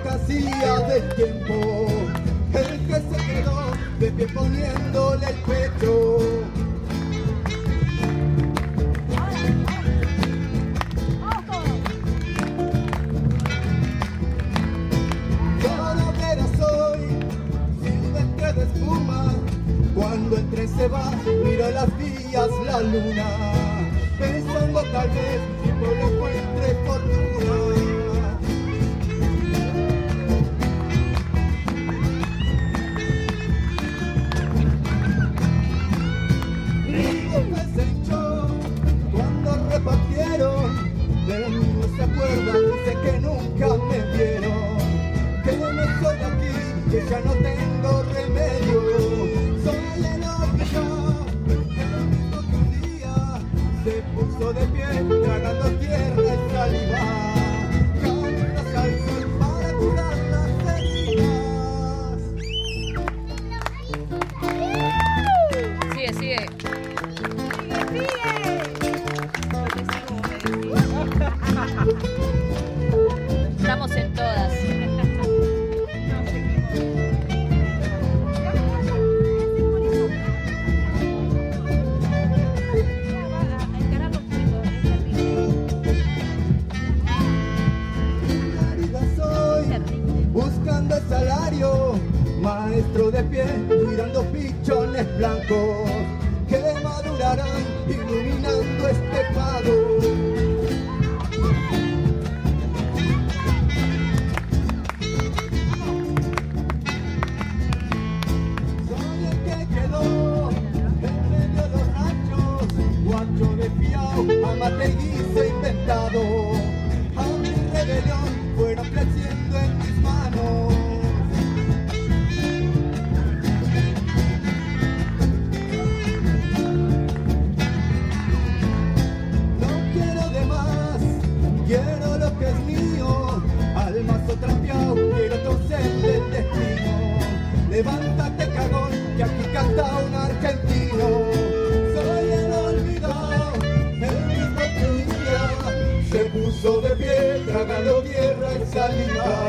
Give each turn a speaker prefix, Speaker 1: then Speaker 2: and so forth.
Speaker 1: que hacía del tiempo, el que se quedó de pie poniéndole el pecho. Cuando el tren se va, miro las vías, la luna, pensando tal vez si no le encuentre fortuna. Digo que se hinchó cuando repartieron, de mí no se acuerdan, dice que nunca me vieron, que no soy aquí, que ya no tengo remedio. Soy el olvidado, el mismo que un día se puso de pie, tragando tierra y saliva. Caminos al sol para curar las heridas.
Speaker 2: Sigue, sigue. Estamos en todas.
Speaker 1: Buscando el salario, maestro de pie, cuidando pichones blancos que madurarán iluminando este pago. Soy el que quedó en medio de los ranchos, guacho de fiao, amate y guiso inventado. Hambre y rebelión fueron creciendo en mis manos. No quiero de más, quiero lo que es mío. Al mazo trapeado, quiero torcerle el destino. Levántate, cagón, que aquí canta un argentino. Soy el olvidado, el mismo que un día se puso de pie, tragando tierra y saliva.